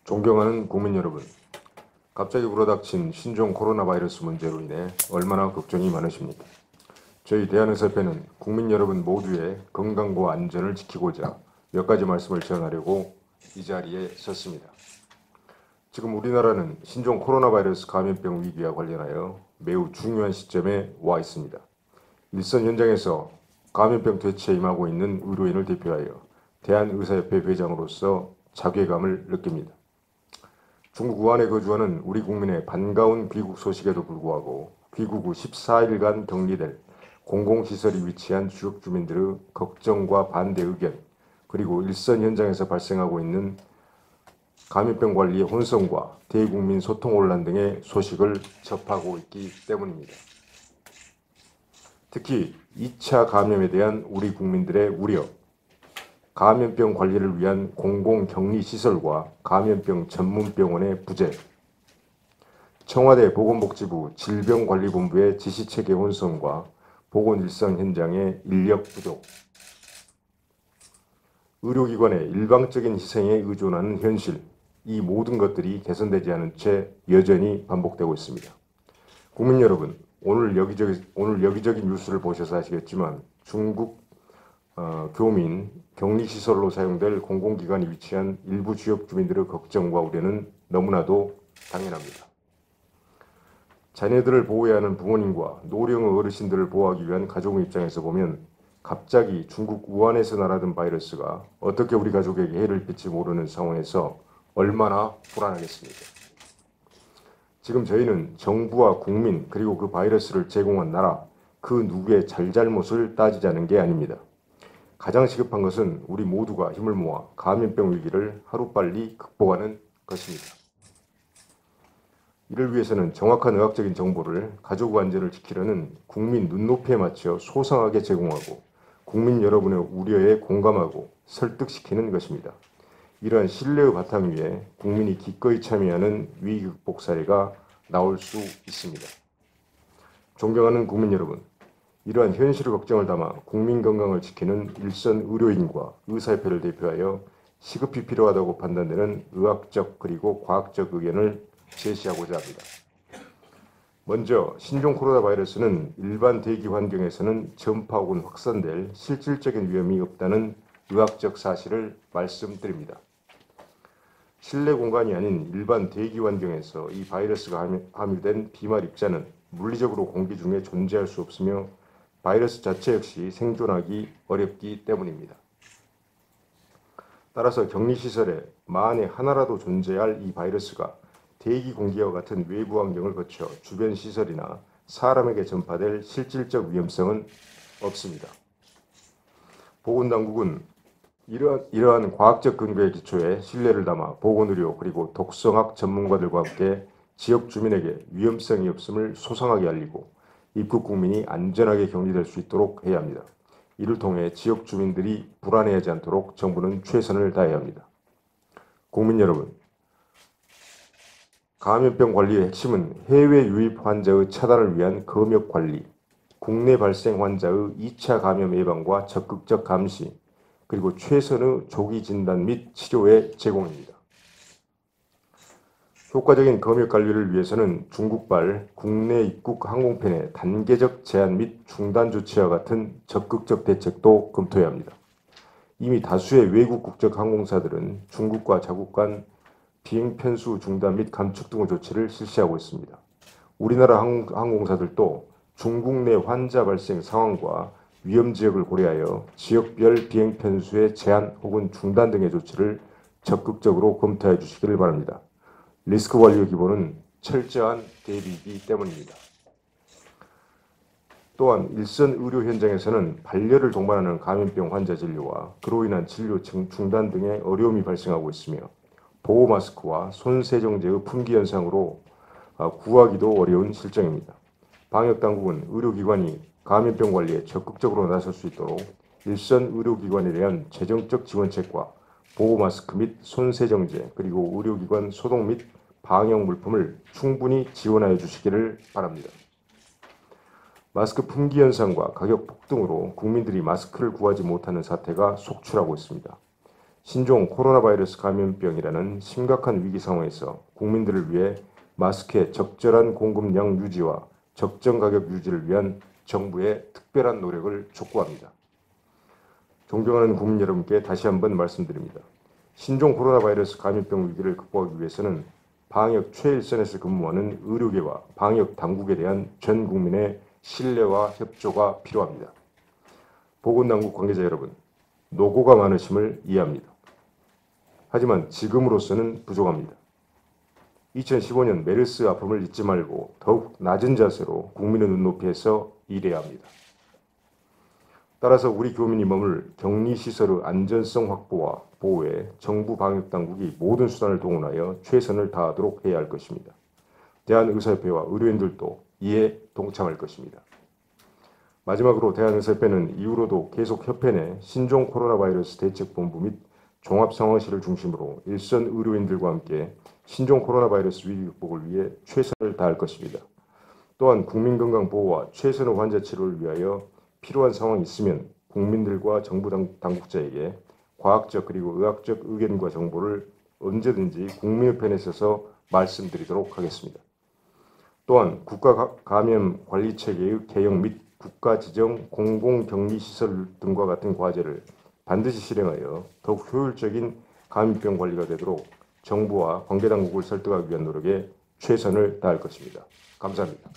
존경하는 국민 여러분, 갑자기 불어닥친 신종 코로나 바이러스 문제로 인해 얼마나 걱정이 많으십니까? 저희 대한의사협회는 국민 여러분 모두의 건강과 안전을 지키고자 몇 가지 말씀을 전하려고 이 자리에 섰습니다. 지금 우리나라는 신종 코로나 바이러스 감염병 위기와 관련하여 매우 중요한 시점에 와 있습니다. 일선 현장에서 감염병 대처에 임하고 있는 의료인을 대표하여 대한의사협회 회장으로서 자괴감을 느낍니다. 중국 우한에 거주하는 우리 국민의 반가운 귀국 소식에도 불구하고 귀국 후 14일간 격리될 공공시설이 위치한 지역 주민들의 걱정과 반대 의견, 그리고 일선 현장에서 발생하고 있는 감염병 관리의 혼선과 대국민 소통 혼란 등의 소식을 접하고 있기 때문입니다. 특히 2차 감염에 대한 우리 국민들의 우려, 감염병 관리를 위한 공공격리시설과 감염병 전문병원의 부재, 청와대 보건복지부 질병관리본부의 지시체계 혼선과 보건일상 현장의 인력 부족, 의료기관의 일방적인 희생에 의존하는 현실, 이 모든 것들이 개선되지 않은 채 여전히 반복되고 있습니다. 국민 여러분, 오늘 여기저기 뉴스를 보셔서 아시겠지만 중국 교민 격리시설로 사용될 공공기관이 위치한 일부 지역 주민들의 걱정과 우려는 너무나도 당연합니다. 자녀들을 보호해야 하는 부모님과 노령의 어르신들을 보호하기 위한 가족의 입장에서 보면 갑자기 중국 우한에서 날아든 바이러스가 어떻게 우리 가족에게 해를 끼칠지 모르는 상황에서 얼마나 불안하겠습니까? 지금 저희는 정부와 국민 그리고 그 바이러스를 제공한 나라 그 누구의 잘잘못을 따지자는 게 아닙니다. 가장 시급한 것은 우리 모두가 힘을 모아 감염병 위기를 하루빨리 극복하는 것입니다. 이를 위해서는 정확한 의학적인 정보를 가족 안전을 지키려는 국민 눈높이에 맞춰 소상하게 제공하고 국민 여러분의 우려에 공감하고 설득시키는 것입니다. 이러한 신뢰의 바탕 위에 국민이 기꺼이 참여하는 위기 극복 사례가 나올 수 있습니다. 존경하는 국민 여러분, 이러한 현실의 걱정을 담아 국민 건강을 지키는 일선 의료인과 의사협회를 대표하여 시급히 필요하다고 판단되는 의학적 그리고 과학적 의견을 제시하고자 합니다. 먼저 신종 코로나 바이러스는 일반 대기 환경에서는 전파 혹은 확산될 실질적인 위험이 없다는 의학적 사실을 말씀드립니다. 실내 공간이 아닌 일반 대기 환경에서 이 바이러스가 함유된 비말 입자는 물리적으로 공기 중에 존재할 수 없으며 바이러스 자체 역시 생존하기 어렵기 때문입니다. 따라서 격리시설에 만에 하나라도 존재할 이 바이러스가 대기 공기와 같은 외부 환경을 거쳐 주변 시설이나 사람에게 전파될 실질적 위험성은 없습니다. 보건당국은 이러한 과학적 근거에 기초해 신뢰를 담아 보건의료 그리고 독성학 전문가들과 함께 지역 주민에게 위험성이 없음을 소상하게 알리고 입국 국민이 안전하게 격리될 수 있도록 해야 합니다. 이를 통해 지역 주민들이 불안해하지 않도록 정부는 최선을 다해야 합니다. 국민 여러분, 감염병 관리의 핵심은 해외 유입 환자의 차단을 위한 검역 관리, 국내 발생 환자의 2차 감염 예방과 적극적 감시, 그리고 최선의 조기 진단 및 치료의 제공입니다. 효과적인 검역 관리를 위해서는 중국발 국내 입국 항공편의 단계적 제한 및 중단 조치와 같은 적극적 대책도 검토해야 합니다. 이미 다수의 외국 국적 항공사들은 중국과 자국 간 비행 편수 중단 및 감축 등의 조치를 실시하고 있습니다. 우리나라 항공사들도 중국 내 환자 발생 상황과 위험 지역을 고려하여 지역별 비행 편수의 제한 혹은 중단 등의 조치를 적극적으로 검토해 주시기를 바랍니다. 리스크 관리의 기본은 철저한 대비이기 때문입니다. 또한 일선 의료 현장에서는 발열을 동반하는 감염병 환자 진료와 그로 인한 진료 중단 등의 어려움이 발생하고 있으며 보호 마스크와 손 세정제의 품귀 현상으로 구하기도 어려운 실정입니다. 방역당국은 의료기관이 감염병 관리에 적극적으로 나설 수 있도록 일선 의료기관에 대한 재정적 지원책과 보호 마스크 및 손 세정제 그리고 의료기관 소독 및 방역 물품을 충분히 지원하여 주시기를 바랍니다. 마스크 품귀 현상과 가격 폭등으로 국민들이 마스크를 구하지 못하는 사태가 속출하고 있습니다. 신종 코로나 바이러스 감염병이라는 심각한 위기 상황에서 국민들을 위해 마스크의 적절한 공급량 유지와 적정 가격 유지를 위한 정부의 특별한 노력을 촉구합니다. 존경하는 국민 여러분께 다시 한번 말씀드립니다. 신종 코로나 바이러스 감염병 위기를 극복하기 위해서는 방역 최일선에서 근무하는 의료계와 방역 당국에 대한 전 국민의 신뢰와 협조가 필요합니다. 보건당국 관계자 여러분, 노고가 많으심을 이해합니다. 하지만 지금으로서는 부족합니다. 2015년 메르스 아픔을 잊지 말고 더욱 낮은 자세로 국민의 눈높이에서 일해야 합니다. 따라서 우리 교민이 머물 격리시설의 안전성 확보와 보호에 정부 방역당국이 모든 수단을 동원하여 최선을 다하도록 해야 할 것입니다. 대한의사협회와 의료인들도 이에 동참할 것입니다. 마지막으로 대한의사협회는 이후로도 계속 협회 내 신종 코로나 바이러스 대책본부 및 종합상황실을 중심으로 일선 의료인들과 함께 신종 코로나 바이러스 위기 극복을 위해 최선을 다할 것입니다. 또한 국민건강보호와 최선의 환자 치료를 위하여 필요한 상황이 있으면 국민들과 정부 당국자에게 과학적 그리고 의학적 의견과 정보를 언제든지 국민의 편에 서서 말씀드리도록 하겠습니다. 또한 국가감염관리체계의 개혁 및 국가 지정 공공격리시설 등과 같은 과제를 반드시 실행하여 더욱 효율적인 감염병 관리가 되도록 정부와 관계당국을 설득하기 위한 노력에 최선을 다할 것입니다. 감사합니다.